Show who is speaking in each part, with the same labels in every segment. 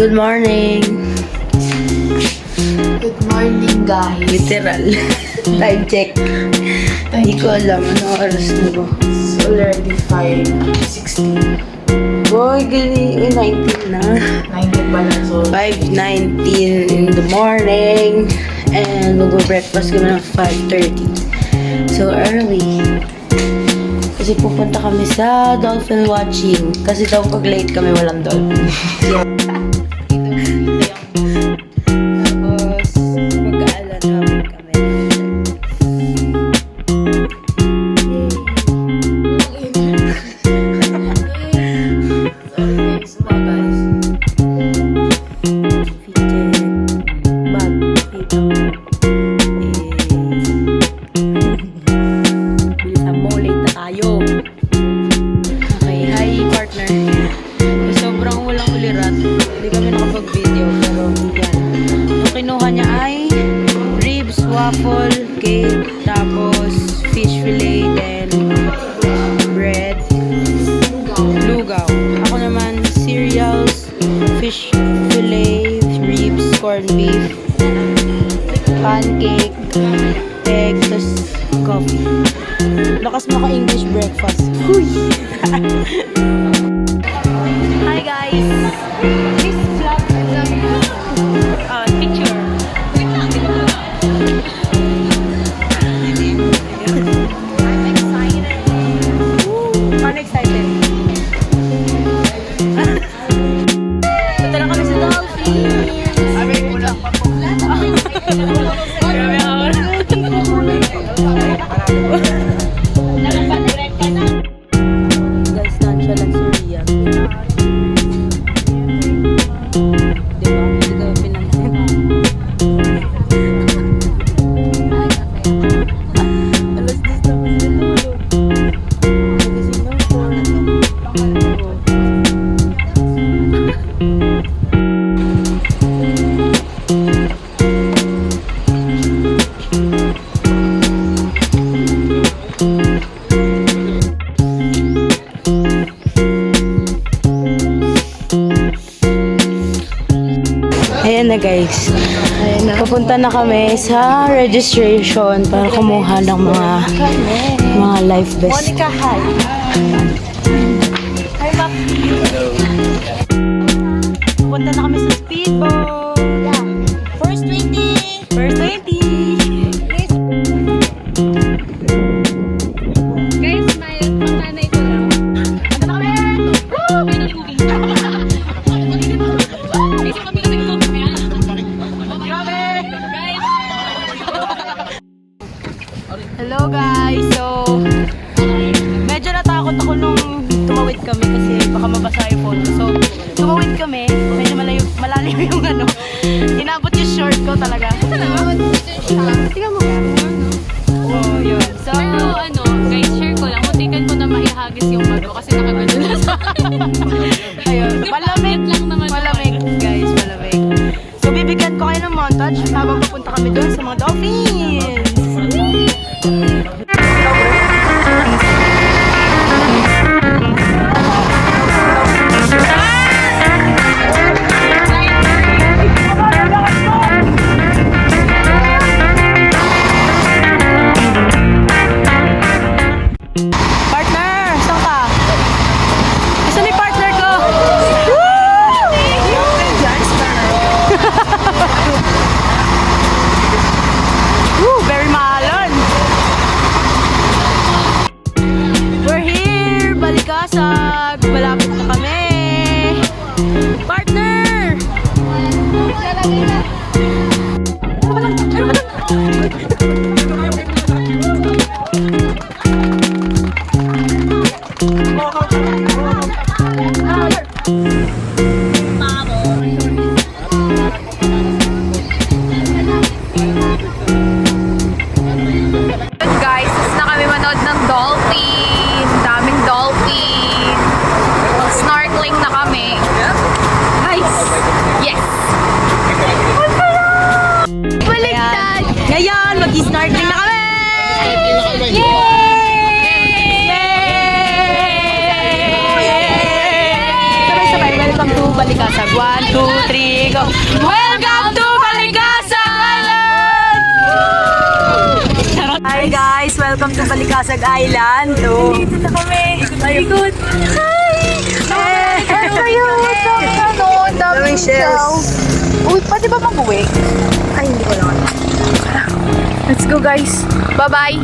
Speaker 1: Good morning.
Speaker 2: Good morning, guys.
Speaker 1: Literal. Time check. Hindi ko alam ano oras na ba.
Speaker 2: It's already 5:16.
Speaker 1: Boy, gani 19 na.
Speaker 2: 19 pa lang. So,
Speaker 1: 5:19 in the morning. And mag-breakfast kami ng 5:30. So early. Kasi pupunta kami sa dolphin watching. Kasi daw pag late kami walang dolphin. Tapos, mag-aalan namin kami. Waffle, cake, tapos fish fillet, then bread, lugaw. Ako naman, cereals, fish fillet, ribs, corned beef, pancake, egg, tapos coffee. Lakas maka-English breakfast. Huy! Hi guys! This vlog, picture. Guys, nansya lang si Ria. Diba? Hindi ka pinansin. Alas 10 na kasi natulog. Nagising ng 4. Ayan na guys. Papunta na kami sa registration para kumuha ng mga life vest.
Speaker 2: Monica, hi. Hi, Ma'am.
Speaker 1: Papunta na kami sa speedboat.
Speaker 2: Yeah. First 20.
Speaker 1: First 20.
Speaker 2: Guys, may panganay ko lang.
Speaker 1: Punta na kami!
Speaker 2: Woo! May nag-movie.
Speaker 1: Hello guys! So, medyo natakot ako nung tumawid kami kasi baka mabasa yung phone ko. So, tumawid kami. Medyo malalim yung ano. Inabot yung short ko talaga. Tingnan mo nga. Oh, yun. So,
Speaker 3: Pero guys, share ko lang, muntikan ko na maihagis yung bag ko kasi nakagano na sa
Speaker 1: ayun. Malamig
Speaker 3: lang naman.
Speaker 1: Malamig guys, malamig. So, bibigyan ko kayo ng montage habang pupunta kami doon sa mga dolphins. Partner, saan ka? Saan yung partner ko? Woo! Very mahalon. We're here, Balikasag. Malapit na kami. Partner!
Speaker 3: Guys, tapos na kami manood ng dolphin. Daming dolphin. Snorkeling na kami. Nice! Yes! Baliktad!
Speaker 1: Ngayon, mag-snorkeling na kami!
Speaker 3: Yay!
Speaker 1: Sabay-sabay, welcome Balikasag. 1, 2, 3, go! Welcome to Balikasag Island! Hi guys! Welcome to Balikasag Island. So, dito na kami. Good. Hi! Ano kayo? Daming shells.
Speaker 2: Uy, pwede ba mag-uwi?
Speaker 1: Ay, hindi ko lang.
Speaker 2: Let's go guys. Bye-bye.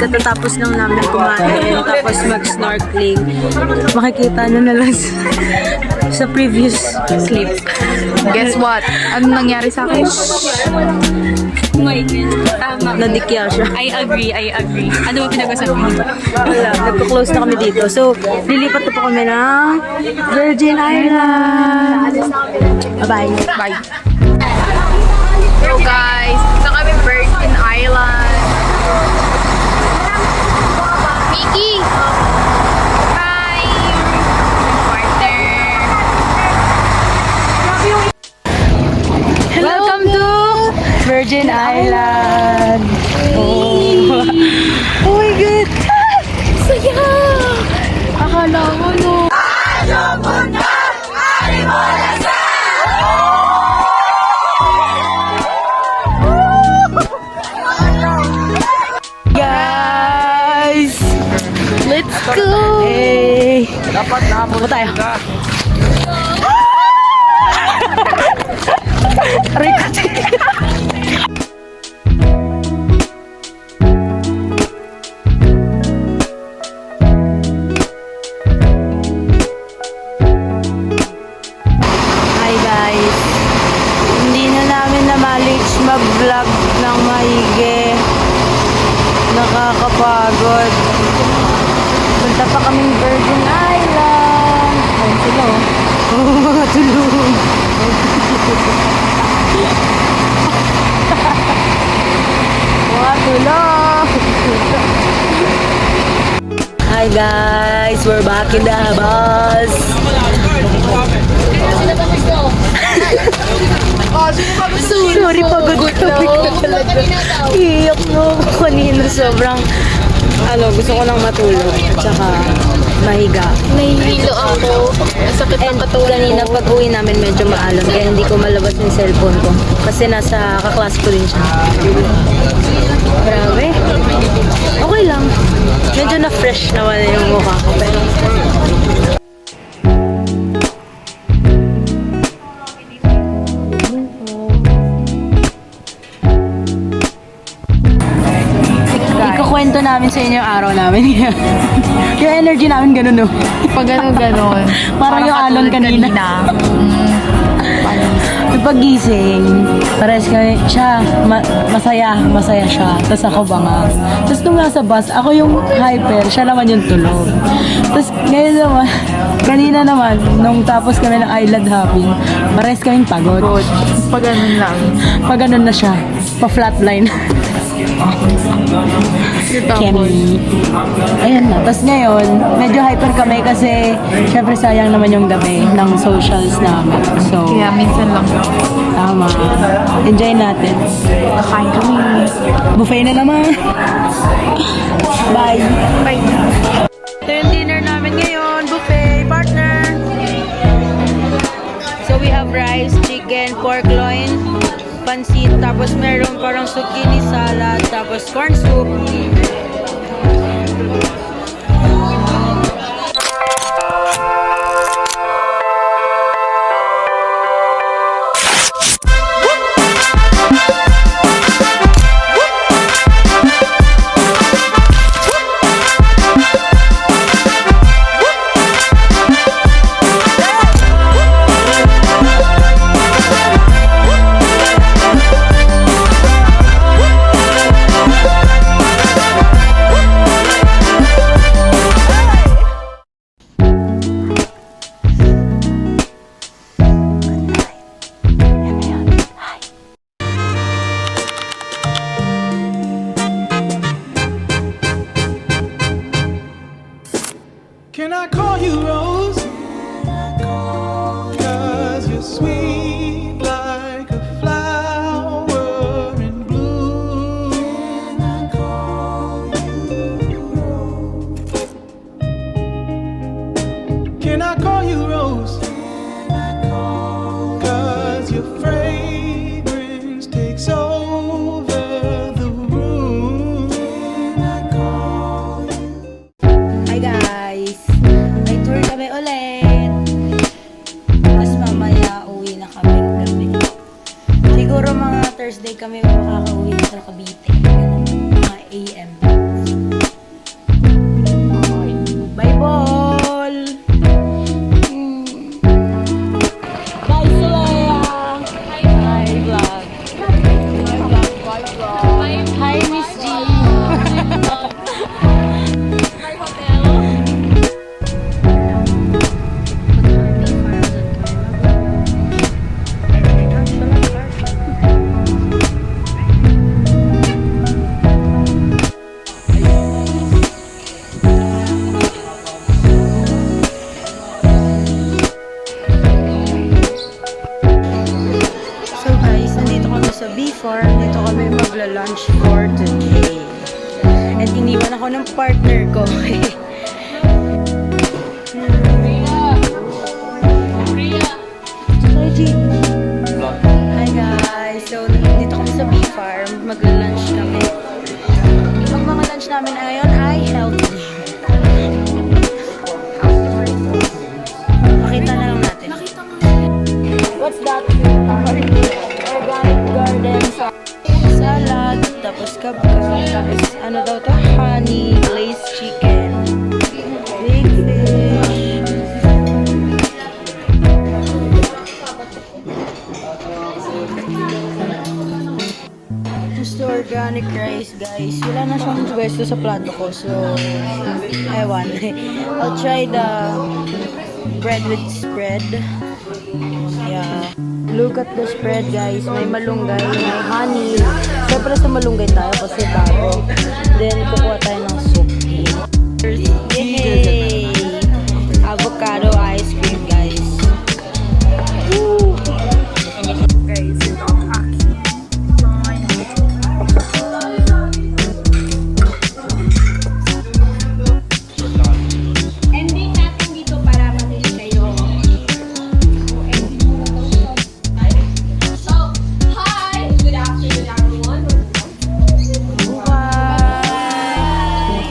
Speaker 1: Katatapos lang namin kumain, tapos mag-snorkeling. Makikita nyo na lang sa previous clip.
Speaker 2: Guess what? Ano nangyari sa akin?
Speaker 3: Tama.
Speaker 1: Nadikya siya.
Speaker 3: I agree. Ano ba pinag-usapan?
Speaker 1: Wala, nagpo-close na kami dito. So, lilipat na po kami ng Virgin Island. Bye-bye.
Speaker 2: Bye. So guys, ito kami Virgin Island. Mickey! Hi! Partner!
Speaker 1: Welcome to Virgin Island. Oh, oh my God. Saya! Akala ko no. Guys!
Speaker 2: Let's go!
Speaker 1: Hey! Dapat na po tayo. Aray ko. Hi guys. Hindi na namin na-manage mag-vlog ng maigi. Nakakapagod. Punta pa kaming Virgin Island. Ayun sila oh. Oh, mga tulong. Mga tulong. Hi guys, we're back in the bus. Sorry, pagod na talaga. Iyak no ako kanina. Sobrang, gusto ko lang matulog. Tsaka, mahiga.
Speaker 2: Nahihilo ako. Masakit ang katawan
Speaker 1: Kanina
Speaker 2: ko.
Speaker 1: pag uwi namin medyo maalam. Kaya hindi ko malabas yung cellphone ko. Kasi nasa kaklas ko din siya. Grabe. Okay lang. Medyo na-fresh naman yung mukha ko. Pero, ikukwento namin sa inyo yung araw namin. Yung energy namin ganun, no?
Speaker 2: Pag ganon.
Speaker 1: Parang yung alon kanina. Yung paggising, pares kami, siya, masaya siya. Tapos ako banga. Tapos nung nasa bus, ako yung hyper, siya naman yung tulog. Tapos ngayon naman, kanina naman, nung tapos kami ng island hopping, pares kaming pagod.
Speaker 2: Pag ganon lang.
Speaker 1: Pag ganun na siya, pa-flatline. Kemi. Ayan na. Tapos ngayon, medyo hyper kami kasi syempre sayang naman yung gabi ng socials namin. So,
Speaker 2: Kaya minsan lang.
Speaker 1: tama. Enjoy natin.
Speaker 2: Kakain kami.
Speaker 1: Buffet na naman. Bye.
Speaker 2: Bye.
Speaker 1: Ito yung dinner namin ngayon. Buffet, partner. So we have rice, chicken, pork loin, pansit, tapos meron parang zucchini salad, tapos corn soup.
Speaker 4: call you Rose? 'Cause you're sweet like a flower in bloom. Can I call you Rose? 'Cause your fragrance takes over the room.
Speaker 1: Hi guys! May tour kami ulit. Tapos mamaya uwi na kami gabi. Siguro mga Thursday kami makakauwi sa Cavite. Mga AM. Bye ball! Bye Solea! Hi vlog! Hi Miss G!
Speaker 3: My hotel.
Speaker 1: So guys, nandito kami sa B-Farm. Dito kami magla-lunch for today. And iniwan ako ng partner ko. Hi, G. Hi guys. So, nandito kami sa B-Farm. Magla-lunch kami. Ang mga lunch namin ngayon ay healthy. Pakita na lang natin. What's that? Organic garden salad, tapos kabka, tapos ano daw to? Honey, glazed chicken, big fish. Gusto organic rice, guys. Wala na siyang pwesto sa plato ko, so ewan. I'll try the bread with spread. Yeah. Look at the spread, guys. May malunggay, may honey. Siyempre sa malunggay tayo kasi bago. Then, kukuha tayo ng soup. Yay! Avocado ice cream, guys. Woo!
Speaker 2: Guys, ito ang aking
Speaker 5: Ending natin dito para mabili kayo. So, hi! Good afternoon, everyone.
Speaker 1: Bye!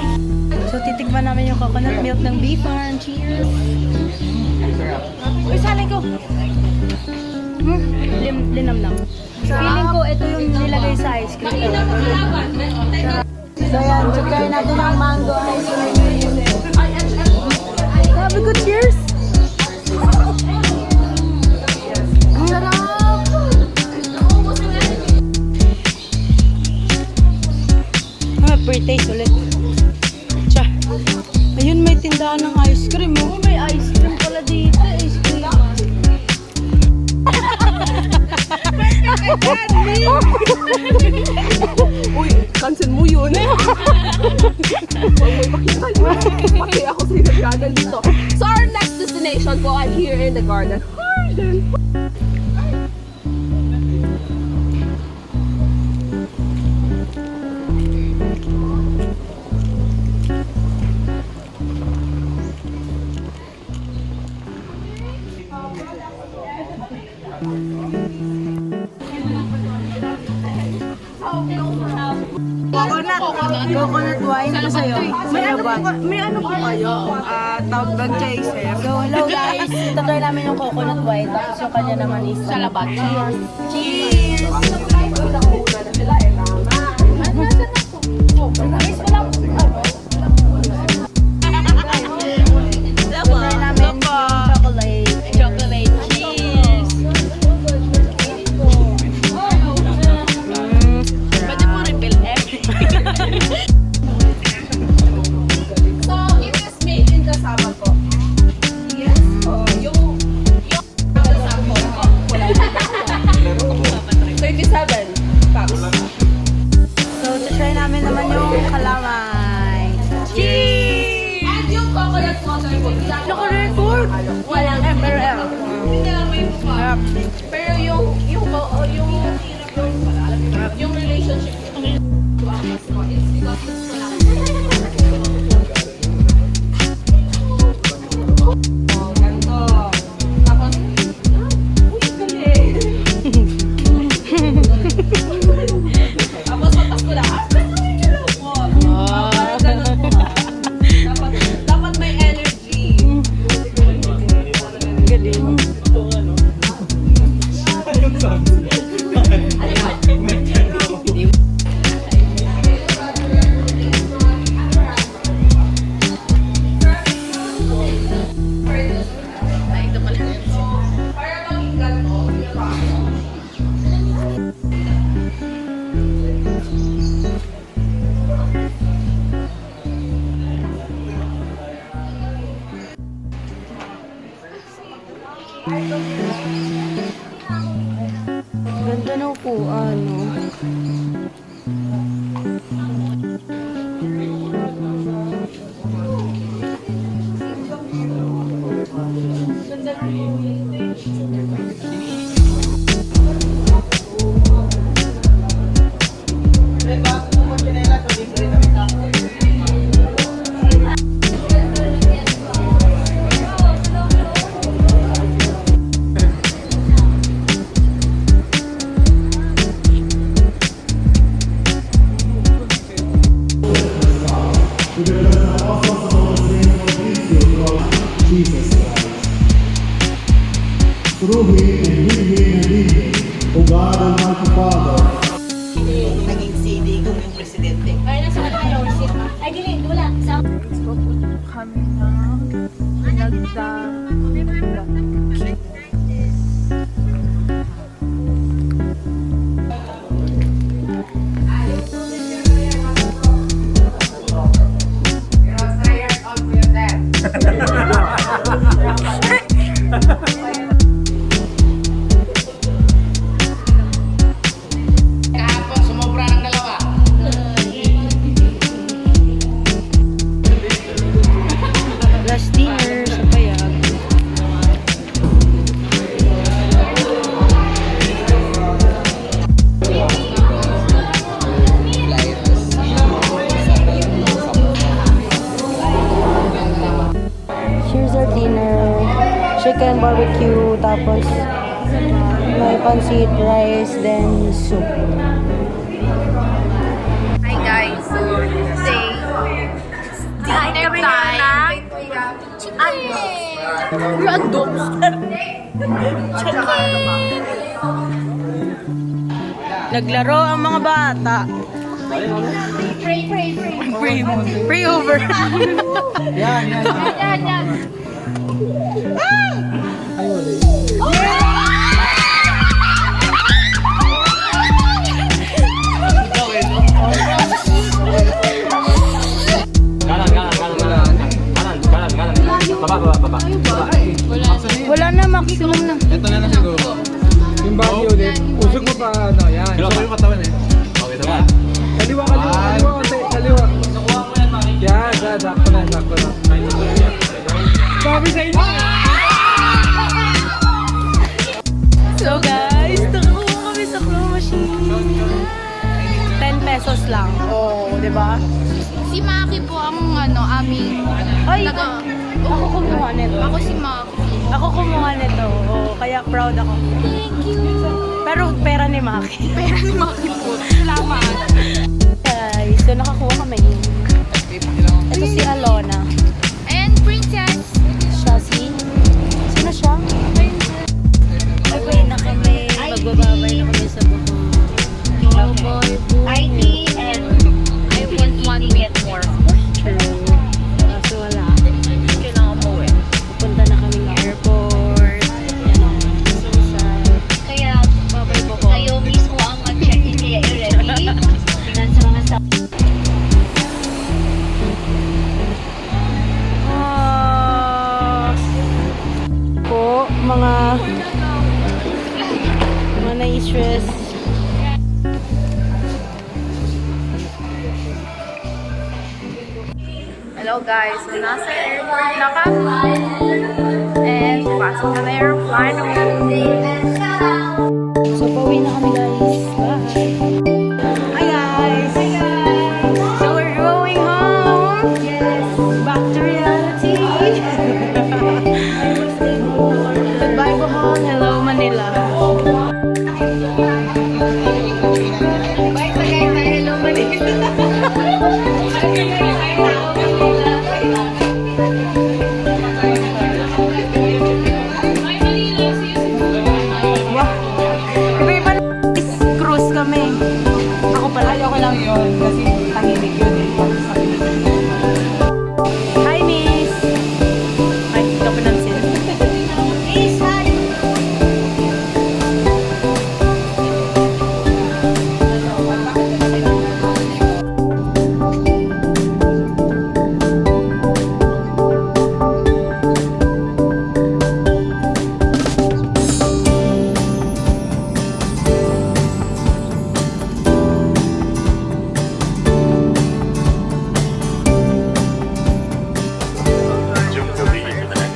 Speaker 1: So, titikman namin yung coconut milk ng B-Farm. Cheers! Uy, salay ko! Linamnam. Feeling ko, ito yung nilagay sa ice cream. So, yan. Try natin ang mango ice cream. Sabi ko, cheers! Ang sarap! Pre-taste ulit. Tsa. Ayun, may tindahan ng ice cream. Oh, may ice cream pala dito. Ice cream.
Speaker 6: Uy, cancel mo yun. Huwag mo ipakita yun. Pati ako sa garden dito. So our next destination po ay here in the garden.
Speaker 1: Coconut wine. Ano sa'yo?
Speaker 2: May ano po kayo? Tawag bang chaser?
Speaker 1: So, hello guys. Tatry namin yung coconut wine. Tapos yung kanya naman is salabat. Cheers! Cheers! Tatry namin yung chocolate.
Speaker 3: Chocolate cheese. Pwede mo refill
Speaker 6: So it is made in kasama ko. Yes. Yung kasama ko. 37 packs.
Speaker 1: So, try namin naman yung kalamay. naka-record.
Speaker 6: Walang MRL. Pero yung relationship it's because it's tapos, uy, galing. Tapos, patas ko na, parang ganun po. Dapat may energy.
Speaker 1: Galing.
Speaker 6: Para maging ganito, di ba?
Speaker 1: Ganda na upuan, no?
Speaker 7: Jesus Christ. Through him and with him and in him, O God Almighty Father,
Speaker 8: Naging CD kung yung presidente.
Speaker 5: Ay, nasa kayo. Ay, gini, wala. Sa...
Speaker 2: Kami na
Speaker 8: Kahapon, sumobra ng dalawa.
Speaker 1: Last dinner sa Payag. Here's our dinner. Chicken barbecue, tapos may pancit, rice, then soup.
Speaker 2: Hi guys, so today, dinner time.
Speaker 1: Naglaro ang mga bata.
Speaker 5: Pray.
Speaker 1: Pray over.
Speaker 5: Yan.
Speaker 1: Wala na, maximum na.
Speaker 9: Ito na lang siguro. Yung bagyo ulit. Usog mo pa, ano, yan. Usog mo yung katawan eh. Okay, tama. Kaliwa. Nakuha mo yan, Maki. Yan, sakto na. Sabi sa inyo.
Speaker 1: So guys, nakakuha kami sa claw machine. 10 pesos lang. Oo, di ba?
Speaker 3: Si Maki po ang aming
Speaker 1: Ay,
Speaker 3: taga...
Speaker 1: ako kumuha nito.
Speaker 3: Ako si Maki.
Speaker 1: Ako kumuha nito. Oo, kaya proud ako.
Speaker 3: Thank you.
Speaker 1: Pero pera ni Maki.
Speaker 3: Pera ni Maki po. Salamat.
Speaker 1: Guys, so nakakuha kami. Ito si Alona.
Speaker 3: And Princess.
Speaker 1: Siya si... Sino siya? Okay na kami. Magbababay na kami sa buko.
Speaker 3: Oh boy, boy.
Speaker 5: IT and
Speaker 3: I want 1 minute more.
Speaker 1: True. Kaso wala. Kailangan mo eh. Pupunta na kami ng airport. Yan o.
Speaker 5: kaya
Speaker 1: Babay po ko.
Speaker 5: kayo mismo ang mag-check-in kaya i-ready. Tingnan sa mga sa...
Speaker 1: Po, mga nai-stress.
Speaker 2: Hello
Speaker 6: Hello guys, so nasa airport na kami. And pasok na na airplane.
Speaker 1: So, pauwi na kami guys. Bye! Hi guys! Hi guys! So, we're going home! Yes! Back to reality! Goodbye Bohol! Hello Manila! Bye Tagaytay! Hello Manila! Iba-iba cruise kami. Ako pala.
Speaker 2: Ayoko lang yun kasi tahimik yun eh.
Speaker 1: Hi, Miss! Ay, hindi ka pinansin. Miss, hi!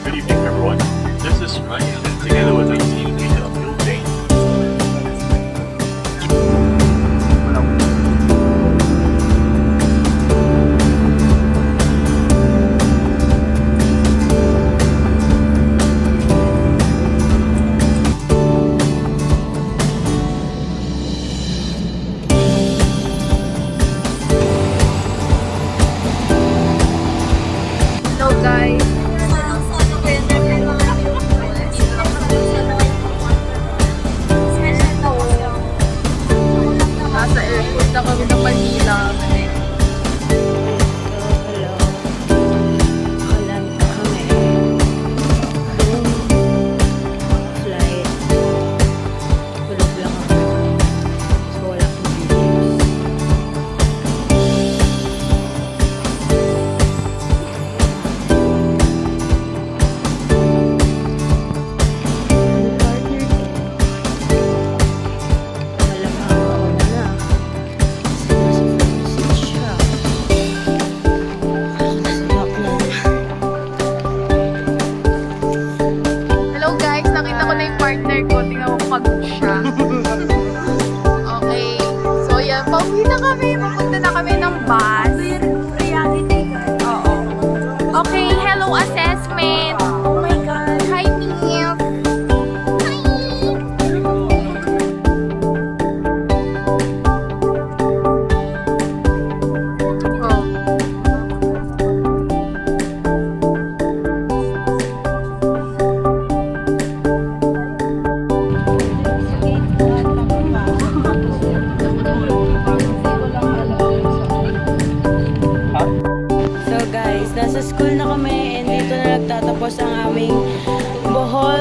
Speaker 10: Good evening, everyone. This is Ryan, together with our team, we have Bill Dane.
Speaker 6: Hello guys. Nasa airport na kami ng Manila.
Speaker 1: Hello. Holland na kami. Flight. Tulog lang ako. So, wala akong videos. Partner ko. Malamang ako na. Kasi nasa front seat siya. Ako nasa back na.
Speaker 6: Hello guys, nakita ko na yung partner ko. Tingnan mo pagod siya. Okay. So yan, pauwi na kami. Pupunta na kami ng bus. Reality guys. Oo. Okay, hello assessment. Oh my God. Hi, Miss. Hi. Oh.
Speaker 1: So guys, nasa school na kami and dito na nagtatapos ang aming Bohol